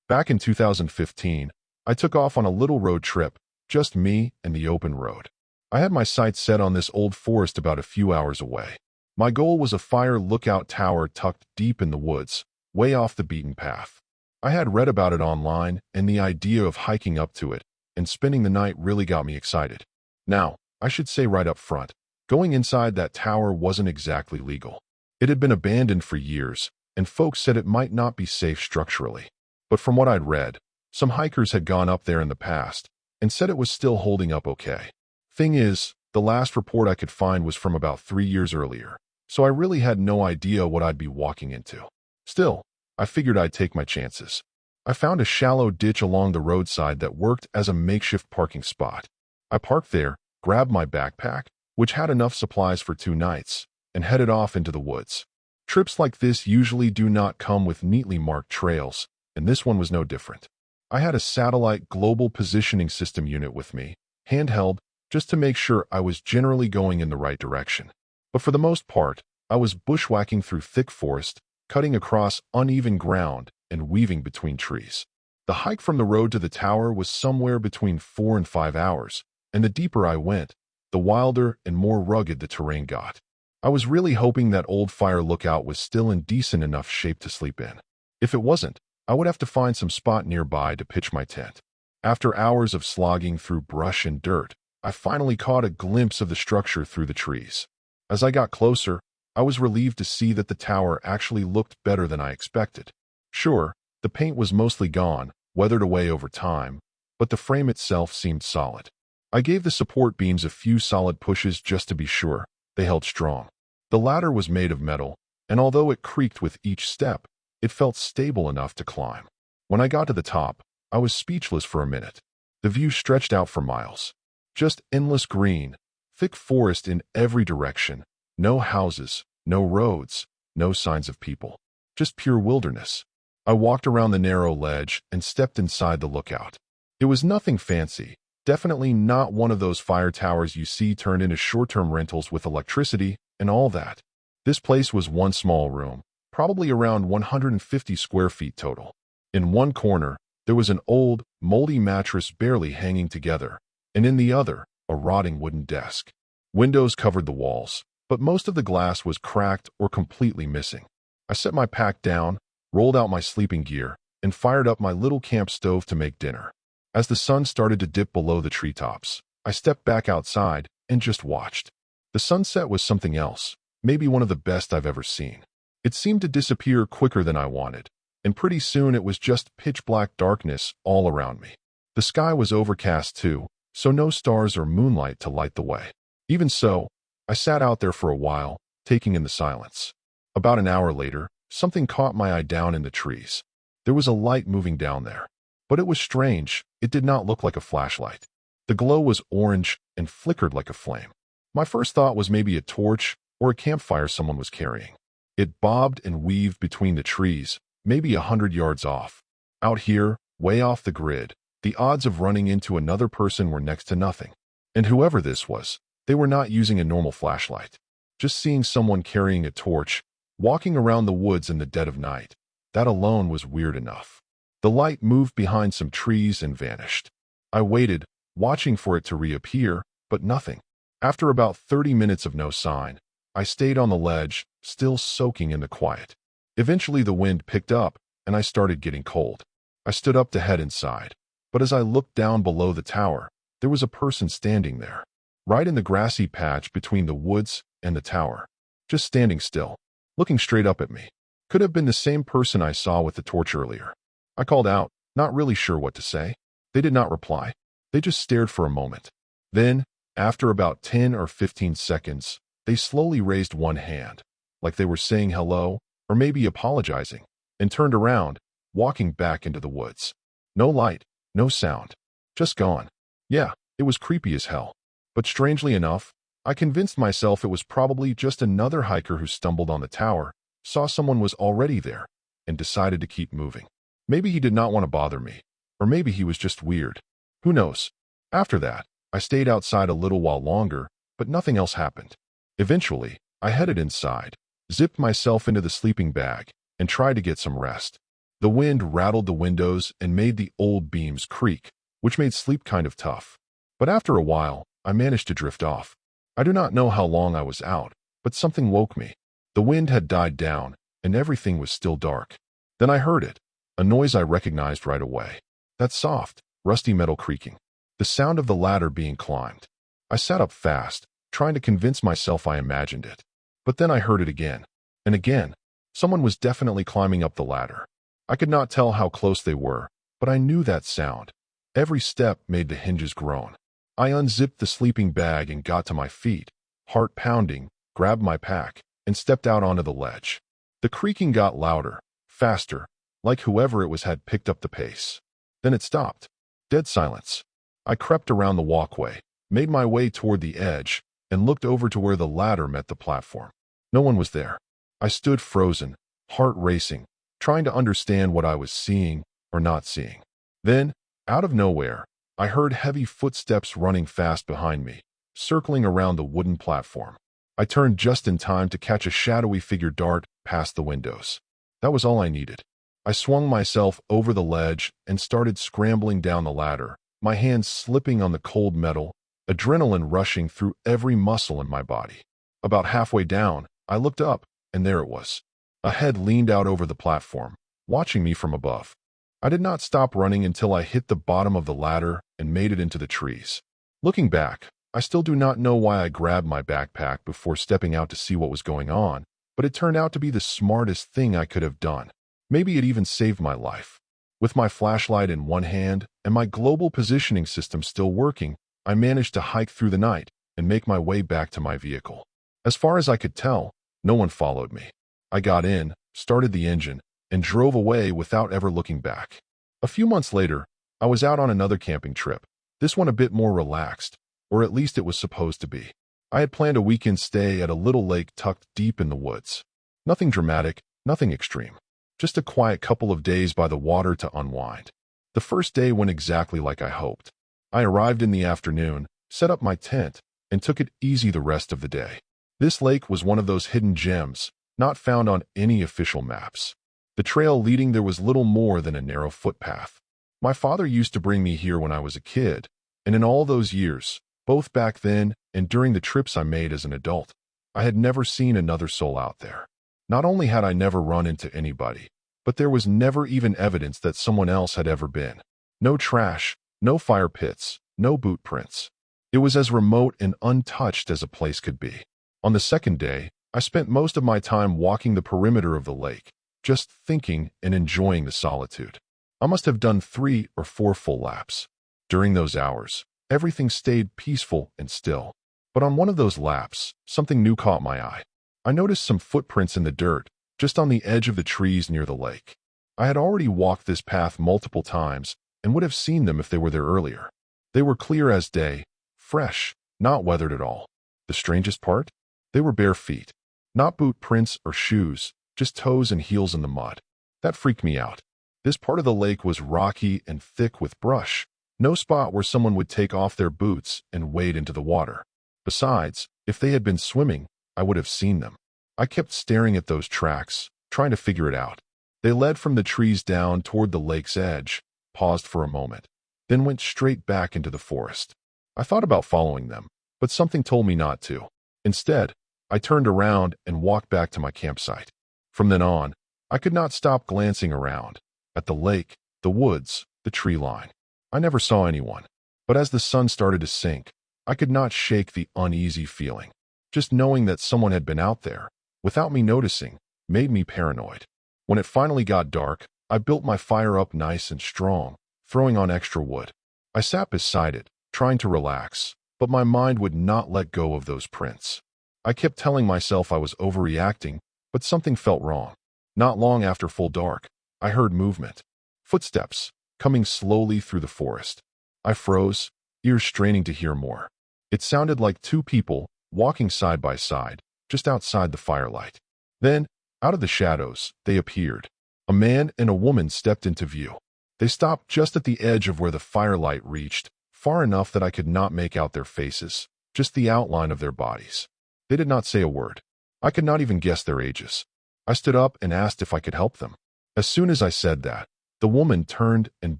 Back in 2015, I took off on a little road trip, just me and the open road. I had my sights set on this old forest about a few hours away. My goal was a fire lookout tower tucked deep in the woods, way off the beaten path. I had read about it online, and the idea of hiking up to it and spending the night really got me excited. Now, I should say right up front, going inside that tower wasn't exactly legal. It had been abandoned for years, and folks said it might not be safe structurally. But from what I'd read, some hikers had gone up there in the past and said it was still holding up okay. Thing is, the last report I could find was from about 3 years earlier, so I really had no idea what I'd be walking into. Still, I figured I'd take my chances. I found a shallow ditch along the roadside that worked as a makeshift parking spot. I parked there, grabbed my backpack, which had enough supplies for 2 nights, and headed off into the woods. Trips like this usually do not come with neatly marked trails, and this one was no different. I had a satellite global positioning system unit with me, handheld, just to make sure I was generally going in the right direction. But for the most part, I was bushwhacking through thick forest, cutting across uneven ground, and weaving between trees. The hike from the road to the tower was somewhere between 4 and 5 hours, and the deeper I went, the wilder and more rugged the terrain got. I was really hoping that old fire lookout was still in decent enough shape to sleep in. If it wasn't, I would have to find some spot nearby to pitch my tent. After hours of slogging through brush and dirt, I finally caught a glimpse of the structure through the trees. As I got closer, I was relieved to see that the tower actually looked better than I expected. Sure, the paint was mostly gone, weathered away over time, but the frame itself seemed solid. I gave the support beams a few solid pushes just to be sure they held strong. The ladder was made of metal, and although it creaked with each step, it felt stable enough to climb. When I got to the top, I was speechless for a minute. The view stretched out for miles. Just endless green, thick forest in every direction, no houses, no roads, no signs of people. Just pure wilderness. I walked around the narrow ledge and stepped inside the lookout. It was nothing fancy, definitely not one of those fire towers you see turned into short-term rentals with electricity and all that. This place was one small room, probably around 150 square feet total. In one corner, there was an old, moldy mattress barely hanging together, and in the other, a rotting wooden desk. Windows covered the walls, but most of the glass was cracked or completely missing. I set my pack down, rolled out my sleeping gear, and fired up my little camp stove to make dinner. As the sun started to dip below the treetops, I stepped back outside and just watched. The sunset was something else, maybe one of the best I've ever seen. It seemed to disappear quicker than I wanted, and pretty soon it was just pitch-black darkness all around me. The sky was overcast too, so no stars or moonlight to light the way. Even so, I sat out there for a while, taking in the silence. About an hour later, something caught my eye down in the trees. There was a light moving down there. But it was strange, it did not look like a flashlight. The glow was orange and flickered like a flame. My first thought was maybe a torch or a campfire someone was carrying. It bobbed and weaved between the trees, maybe 100 yards off. Out here, way off the grid, the odds of running into another person were next to nothing. And whoever this was, they were not using a normal flashlight. Just seeing someone carrying a torch, walking around the woods in the dead of night, that alone was weird enough. The light moved behind some trees and vanished. I waited, watching for it to reappear, but nothing. After about 30 minutes of no sign, I stayed on the ledge, still soaking in the quiet. Eventually the wind picked up, and I started getting cold. I stood up to head inside, but as I looked down below the tower, there was a person standing there, right in the grassy patch between the woods and the tower, just standing still, looking straight up at me. Could have been the same person I saw with the torch earlier. I called out, not really sure what to say. They did not reply. They just stared for a moment. Then, after about 10 or 15 seconds, they slowly raised one hand, like they were saying hello, or maybe apologizing, and turned around, walking back into the woods. No light, no sound, just gone. Yeah, it was creepy as hell. But strangely enough, I convinced myself it was probably just another hiker who stumbled on the tower, saw someone was already there, and decided to keep moving. Maybe he did not want to bother me, or maybe he was just weird. Who knows? After that, I stayed outside a little while longer, but nothing else happened. Eventually, I headed inside, zipped myself into the sleeping bag, and tried to get some rest. The wind rattled the windows and made the old beams creak, which made sleep kind of tough. But after a while, I managed to drift off. I do not know how long I was out, but something woke me. The wind had died down, and everything was still dark. Then I heard it, a noise I recognized right away. That soft, rusty metal creaking. The sound of the ladder being climbed. I sat up fast, trying to convince myself I imagined it. But then I heard it again. And again. Someone was definitely climbing up the ladder. I could not tell how close they were, but I knew that sound. Every step made the hinges groan. I unzipped the sleeping bag and got to my feet, heart pounding, grabbed my pack, and stepped out onto the ledge. The creaking got louder, faster, like whoever it was had picked up the pace. Then it stopped. Dead silence. I crept around the walkway, made my way toward the edge, and looked over to where the ladder met the platform. No one was there. I stood frozen, heart racing, trying to understand what I was seeing or not seeing. Then, out of nowhere, I heard heavy footsteps running fast behind me, circling around the wooden platform. I turned just in time to catch a shadowy figure dart past the windows. That was all I needed. I swung myself over the ledge and started scrambling down the ladder, my hands slipping on the cold metal, adrenaline rushing through every muscle in my body. About halfway down, I looked up, and there it was. A head leaned out over the platform, watching me from above. I did not stop running until I hit the bottom of the ladder and made it into the trees. Looking back, I still do not know why I grabbed my backpack before stepping out to see what was going on, but it turned out to be the smartest thing I could have done. Maybe it even saved my life. With my flashlight in one hand and my global positioning system still working, I managed to hike through the night and make my way back to my vehicle. As far as I could tell, no one followed me. I got in, started the engine, and drove away without ever looking back. A few months later, I was out on another camping trip, this one a bit more relaxed, or at least it was supposed to be. I had planned a weekend stay at a little lake tucked deep in the woods. Nothing dramatic, nothing extreme. Just a quiet couple of days by the water to unwind. The first day went exactly like I hoped. I arrived in the afternoon, set up my tent, and took it easy the rest of the day. This lake was one of those hidden gems, not found on any official maps. The trail leading there was little more than a narrow footpath. My father used to bring me here when I was a kid, and in all those years, both back then and during the trips I made as an adult, I had never seen another soul out there. Not only had I never run into anybody, but there was never even evidence that someone else had ever been. No trash, no fire pits, no boot prints. It was as remote and untouched as a place could be. On the second day, I spent most of my time walking the perimeter of the lake, just thinking and enjoying the solitude. I must have done 3 or 4 full laps. During those hours, everything stayed peaceful and still. But on one of those laps, something new caught my eye. I noticed some footprints in the dirt, just on the edge of the trees near the lake. I had already walked this path multiple times and would have seen them if they were there earlier. They were clear as day, fresh, not weathered at all. The strangest part? They were bare feet. Not boot prints or shoes, just toes and heels in the mud. That freaked me out. This part of the lake was rocky and thick with brush, no spot where someone would take off their boots and wade into the water. Besides, if they had been swimming, I would have seen them. I kept staring at those tracks, trying to figure it out. They led from the trees down toward the lake's edge, paused for a moment, then went straight back into the forest. I thought about following them, but something told me not to. Instead, I turned around and walked back to my campsite. From then on, I could not stop glancing around, at the lake, the woods, the tree line. I never saw anyone, but as the sun started to sink, I could not shake the uneasy feeling. Just knowing that someone had been out there, without me noticing, made me paranoid. When it finally got dark, I built my fire up nice and strong, throwing on extra wood. I sat beside it, trying to relax, but my mind would not let go of those prints. I kept telling myself I was overreacting, but something felt wrong. Not long after full dark, I heard movement. Footsteps, coming slowly through the forest. I froze, ears straining to hear more. It sounded like 2 people, walking side by side, just outside the firelight. Then, out of the shadows, they appeared. A man and a woman stepped into view. They stopped just at the edge of where the firelight reached, far enough that I could not make out their faces, just the outline of their bodies. They did not say a word. I could not even guess their ages. I stood up and asked if I could help them. As soon as I said that, the woman turned and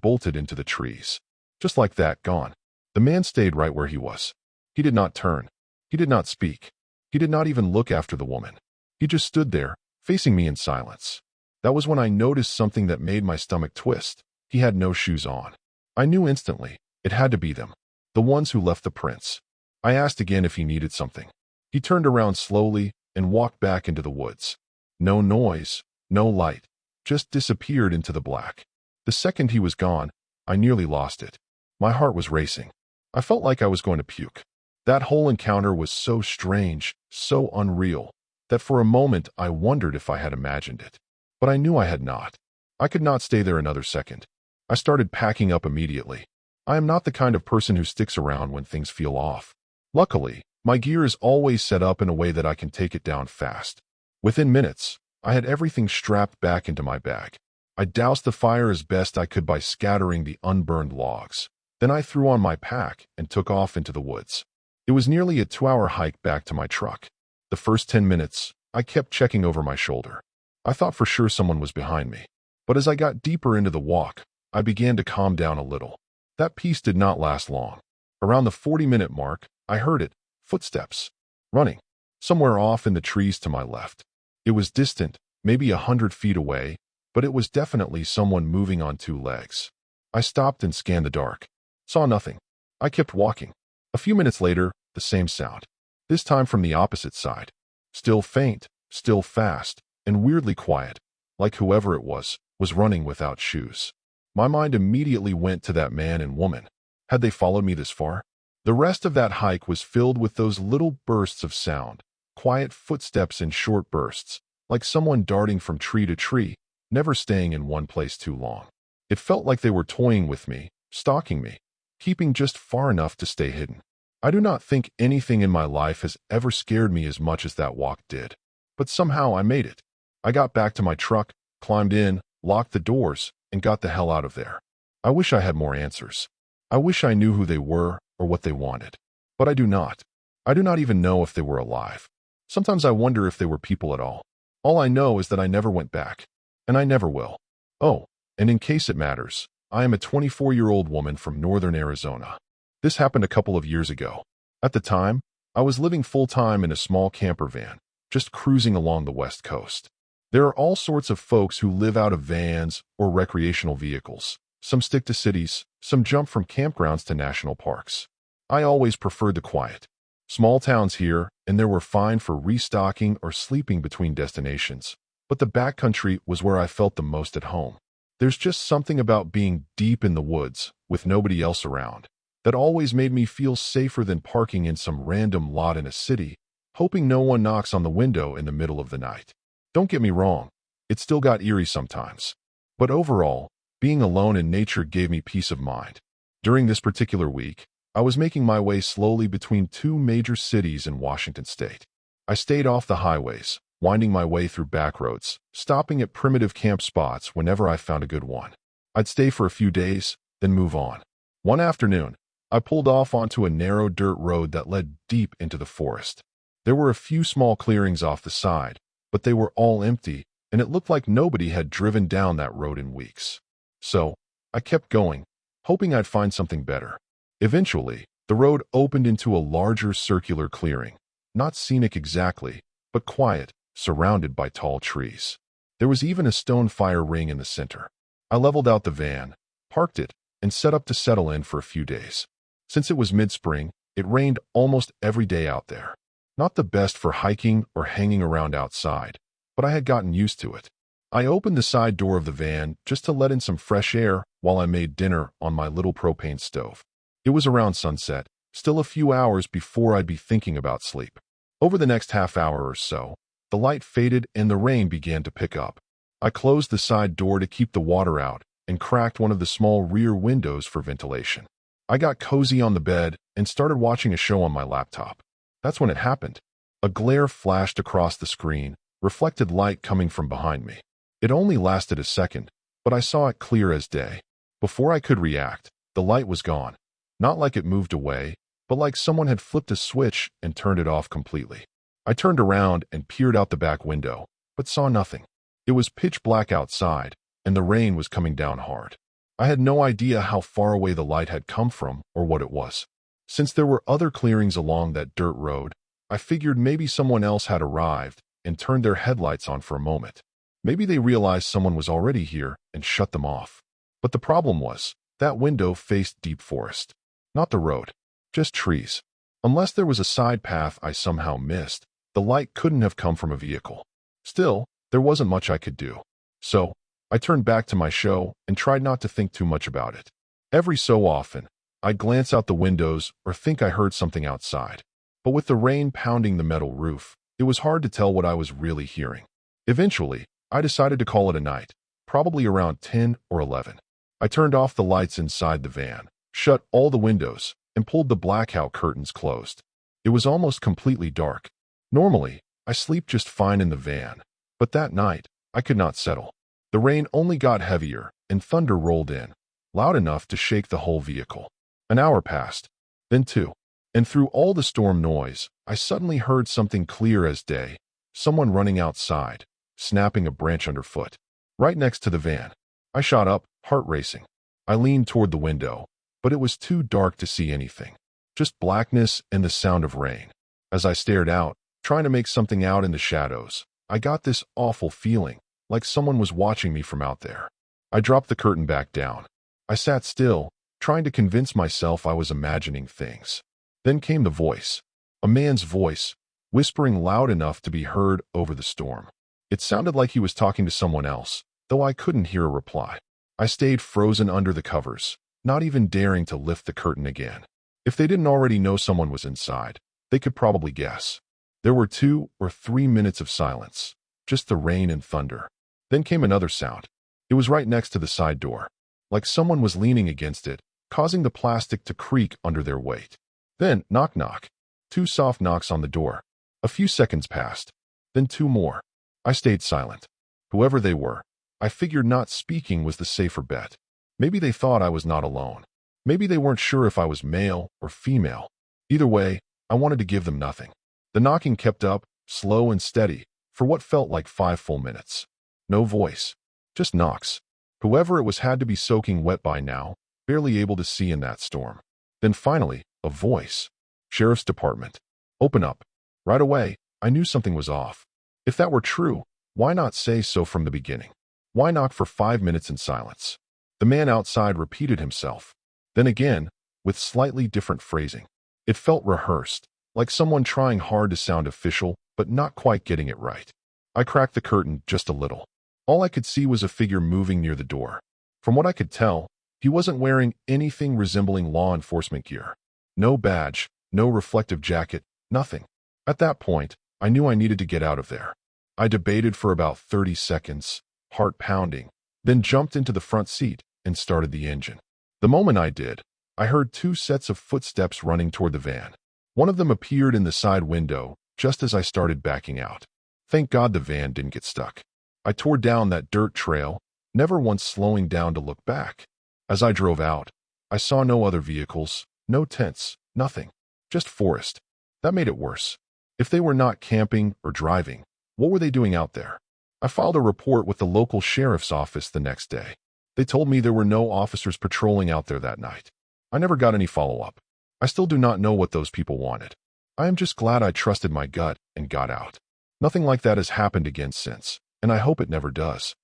bolted into the trees. Just like that, gone. The man stayed right where he was. He did not turn. He did not speak. He did not even look after the woman. He just stood there, facing me in silence. That was when I noticed something that made my stomach twist. He had no shoes on. I knew instantly. It had to be them. The ones who left the prints. I asked again if he needed something. He turned around slowly and walked back into the woods. No noise, no light, just disappeared into the black. The second he was gone, I nearly lost it. My heart was racing. I felt like I was going to puke. That whole encounter was so strange, so unreal, that for a moment I wondered if I had imagined it. But I knew I had not. I could not stay there another second. I started packing up immediately. I am not the kind of person who sticks around when things feel off. Luckily, my gear is always set up in a way that I can take it down fast. Within minutes, I had everything strapped back into my bag. I doused the fire as best I could by scattering the unburned logs. Then I threw on my pack and took off into the woods. It was nearly a 2-hour hike back to my truck. The first 10 minutes, I kept checking over my shoulder. I thought for sure someone was behind me. But as I got deeper into the walk, I began to calm down a little. That peace did not last long. Around the 40-minute mark, I heard it. Footsteps. Running. Somewhere off in the trees to my left. It was distant, maybe 100 feet away, but it was definitely someone moving on 2 legs. I stopped and scanned the dark. Saw nothing. I kept walking. A few minutes later, the same sound. This time from the opposite side. Still faint, still fast, and weirdly quiet, like whoever it was running without shoes. My mind immediately went to that man and woman. Had they followed me this far? The rest of that hike was filled with those little bursts of sound, quiet footsteps in short bursts, like someone darting from tree to tree, never staying in one place too long. It felt like they were toying with me, stalking me, keeping just far enough to stay hidden. I do not think anything in my life has ever scared me as much as that walk did. But somehow I made it. I got back to my truck, climbed in, locked the doors, and got the hell out of there. I wish I had more answers. I wish I knew who they were or what they wanted. But I do not. I do not even know if they were alive. Sometimes I wonder if they were people at all. All I know is that I never went back. And I never will. Oh, and in case it matters, I am a 24-year-old woman from northern Arizona. This happened a couple of years ago. At the time, I was living full-time in a small camper van, just cruising along the West Coast. There are all sorts of folks who live out of vans or recreational vehicles. Some stick to cities, some jump from campgrounds to national parks. I always preferred the quiet. Small towns here, and there were fine for restocking or sleeping between destinations. But the backcountry was where I felt the most at home. There's just something about being deep in the woods, with nobody else around, that always made me feel safer than parking in some random lot in a city, hoping no one knocks on the window in the middle of the night. Don't get me wrong, it still got eerie sometimes. But overall, being alone in nature gave me peace of mind. During this particular week, I was making my way slowly between 2 major cities in Washington state. I stayed off the highways, winding my way through back roads, stopping at primitive camp spots whenever I found a good one. I'd stay for a few days, then move on. One afternoon, I pulled off onto a narrow dirt road that led deep into the forest. There were a few small clearings off the side, but they were all empty, and it looked like nobody had driven down that road in weeks. So, I kept going, hoping I'd find something better. Eventually, the road opened into a larger circular clearing, not scenic exactly, but quiet, surrounded by tall trees. There was even a stone fire ring in the center. I leveled out the van, parked it, and set up to settle in for a few days. Since it was mid-spring, it rained almost every day out there. Not the best for hiking or hanging around outside, but I had gotten used to it. I opened the side door of the van just to let in some fresh air while I made dinner on my little propane stove. It was around sunset, still a few hours before I'd be thinking about sleep. Over the next half hour or so, the light faded and the rain began to pick up. I closed the side door to keep the water out and cracked one of the small rear windows for ventilation. I got cozy on the bed and started watching a show on my laptop. That's when it happened. A glare flashed across the screen, reflected light coming from behind me. It only lasted a second, but I saw it clear as day. Before I could react, the light was gone. Not like it moved away, but like someone had flipped a switch and turned it off completely. I turned around and peered out the back window, but saw nothing. It was pitch black outside, and the rain was coming down hard. I had no idea how far away the light had come from or what it was. Since there were other clearings along that dirt road, I figured maybe someone else had arrived and turned their headlights on for a moment. Maybe they realized someone was already here and shut them off. But the problem was, that window faced deep forest. Not the road, just trees. Unless there was a side path I somehow missed, the light couldn't have come from a vehicle. Still, there wasn't much I could do. So, I turned back to my show and tried not to think too much about it. Every so often, I'd glance out the windows or think I heard something outside. But with the rain pounding the metal roof, it was hard to tell what I was really hearing. Eventually, I decided to call it a night, probably around 10 or 11. I turned off the lights inside the van, shut all the windows, and pulled the blackout curtains closed. It was almost completely dark. Normally, I sleep just fine in the van, but that night, I could not settle. The rain only got heavier, and thunder rolled in, loud enough to shake the whole vehicle. An hour passed, then 2. And through all the storm noise, I suddenly heard something clear as day, someone running outside, snapping a branch underfoot. Right next to the van. I shot up, heart racing. I leaned toward the window, but it was too dark to see anything. Just blackness and the sound of rain. As I stared out, trying to make something out in the shadows, I got this awful feeling, like someone was watching me from out there. I dropped the curtain back down. I sat still, trying to convince myself I was imagining things. Then came the voice. A man's voice, whispering loud enough to be heard over the storm. It sounded like he was talking to someone else, though I couldn't hear a reply. I stayed frozen under the covers, not even daring to lift the curtain again. If they didn't already know someone was inside, they could probably guess. There were 2 or 3 minutes of silence, just the rain and thunder. Then came another sound. It was right next to the side door, like someone was leaning against it, causing the plastic to creak under their weight. Then, knock knock. 2 soft knocks on the door. A few seconds passed. Then 2 more. I stayed silent. Whoever they were, I figured not speaking was the safer bet. Maybe they thought I was not alone. Maybe they weren't sure if I was male or female. Either way, I wanted to give them nothing. The knocking kept up, slow and steady, for what felt like 5 full minutes. No voice. Just knocks. Whoever it was had to be soaking wet by now, barely able to see in that storm. Then finally, a voice. Sheriff's Department. Open up. Right away, I knew something was off. If that were true, why not say so from the beginning? Why knock for 5 minutes in silence? The man outside repeated himself. Then again, with slightly different phrasing. It felt rehearsed, like someone trying hard to sound official, but not quite getting it right. I cracked the curtain just a little. All I could see was a figure moving near the door. From what I could tell, he wasn't wearing anything resembling law enforcement gear. No badge, no reflective jacket, nothing. At that point, I knew I needed to get out of there. I debated for about 30 seconds, heart pounding, then jumped into the front seat and started the engine. The moment I did, I heard 2 sets of footsteps running toward the van. One of them appeared in the side window just as I started backing out. Thank God the van didn't get stuck. I tore down that dirt trail, never once slowing down to look back. As I drove out, I saw no other vehicles, no tents, nothing. Just forest. That made it worse. If they were not camping or driving, what were they doing out there? I filed a report with the local sheriff's office the next day. They told me there were no officers patrolling out there that night. I never got any follow-up. I still do not know what those people wanted. I am just glad I trusted my gut and got out. Nothing like that has happened again since, and I hope it never does.